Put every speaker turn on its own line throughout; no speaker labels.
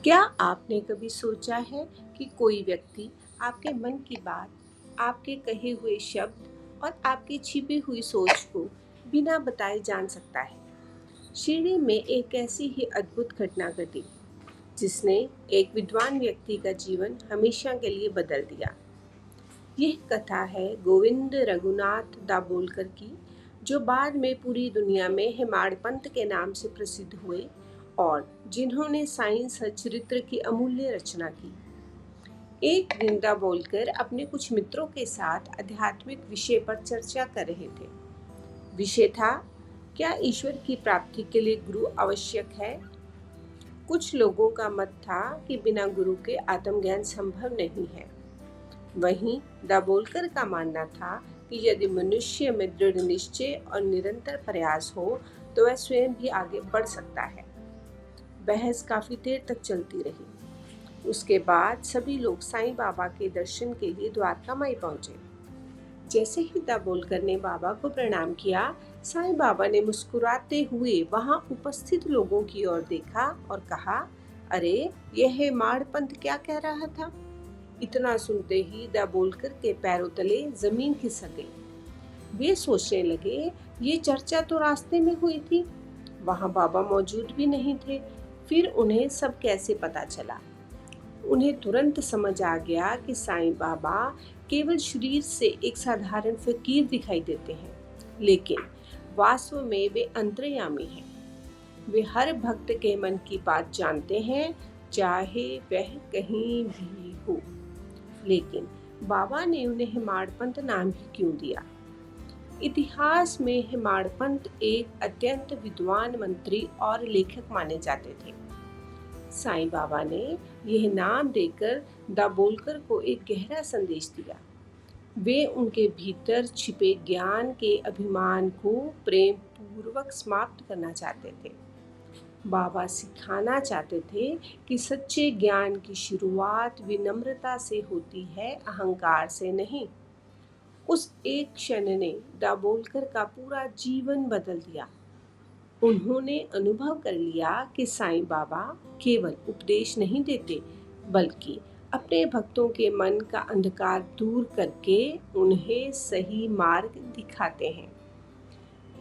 क्या आपने कभी सोचा है कि कोई व्यक्ति आपके मन की बात, आपके कहे हुए शब्द और आपकी छिपी हुई सोच को बिना बताए जान सकता है? शिरडी में एक ऐसी ही अद्भुत घटना घटी जिसने एक विद्वान व्यक्ति का जीवन हमेशा के लिए बदल दिया। यह कथा है गोविंद रघुनाथ दाभोलकर की, जो बाद में पूरी दुनिया में हेमाड़ पंथ के नाम से प्रसिद्ध हुए और जिन्होंने साइंस चरित्र की अमूल्य रचना की। एक दिन दाभोलकर अपने कुछ मित्रों के साथ आध्यात्मिक विषय पर चर्चा कर रहे थे। विषय था, क्या ईश्वर की प्राप्ति के लिए गुरु आवश्यक है? कुछ लोगों का मत था कि बिना गुरु के आत्मज्ञान संभव नहीं है। वहीं दाभोलकर का मानना था कि यदि मनुष्य में दृढ़ निश्चय और निरंतर प्रयास हो तो वह स्वयं भी आगे बढ़ सकता है। बहस काफी देर तक चलती रही। उसके बाद सभी लोग साईं बाबा के दर्शन के लिए द्वारका माई पहुंचे। जैसे ही दाभोलकर ने बाबा को प्रणाम किया, साईं बाबा ने मुस्कुराते हुए वहां उपस्थित लोगों की ओर देखा और कहा, अरे यह हेमाड़ पंथ क्या कह रहा था? इतना सुनते ही दाभोलकर के पैरों तले जमीन खिसक गई। वे सोचने लगे, ये चर्चा तो रास्ते में हुई थी, वहां बाबा मौजूद भी नहीं थे, फिर उन्हें सब कैसे पता चला? उन्हें तुरंत समझ आ गया कि साईं बाबा केवल शरीर से एक साधारण फकीर दिखाई देते हैं, लेकिन वास्तव में वे अंतर्यामी हैं। वे हर भक्त के मन की बात जानते हैं, चाहे वह कहीं भी हो। लेकिन बाबा ने उन्हें हेमाड़ पंथ नाम ही क्यों दिया? इतिहास में हेमाड़ पंथ एक अत्यंत विद्वान मंत्री और लेखक माने जाते थे। साईं बाबा ने यह नाम देकर दाभोलकर को एक गहरा संदेश दिया। वे उनके भीतर छिपे ज्ञान के अभिमान को प्रेम पूर्वक समाप्त करना चाहते थे। बाबा सिखाना चाहते थे कि सच्चे ज्ञान की शुरुआत विनम्रता से होती है, अहंकार से नहीं। उस एक क्षण ने दाभोलकर का पूरा जीवन बदल दिया। उन्होंने अनुभव कर लिया कि साईं बाबा केवल उपदेश नहीं देते, बल्कि अपने भक्तों के मन का अंधकार दूर करके उन्हें सही मार्ग दिखाते हैं।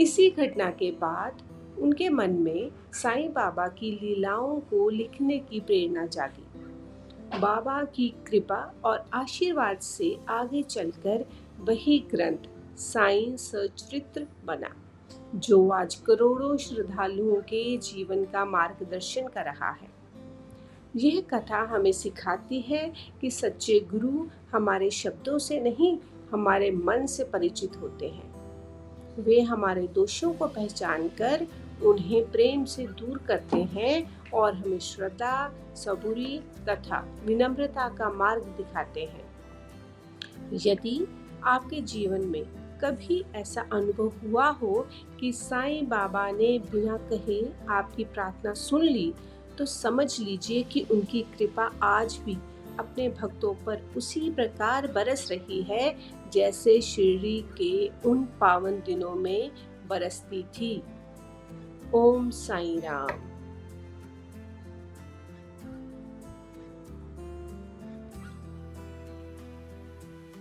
इसी घटना के बाद उनके मन में साईं बाबा की लीलाओं को लिखने की प्रेरणा जागी। बाबा की कृपा और आशीर्वाद से आगे चलकर वही ग्रंथ साईं सचरित्र बना, जो आज करोड़ों श्रद्धालुओं के जीवन का मार्गदर्शन कर रहा है। यह कथा हमें सिखाती है कि सच्चे गुरु हमारे शब्दों से नहीं, हमारे मन से परिचित होते हैं। वे हमारे दोषों को पहचान कर उन्हें प्रेम से दूर करते हैं और हमें श्रद्धा, सबूरी तथा विनम्रता का मार्ग दिखाते हैं। यदि आपके जीवन में कभी ऐसा अनुभव हुआ हो कि साईं बाबा ने बिना कहे आपकी प्रार्थना सुन ली, तो समझ लीजिए कि उनकी कृपा आज भी अपने भक्तों पर उसी प्रकार बरस रही है, जैसे शिरडी के उन पावन दिनों में बरसती थी। ओम साईं राम।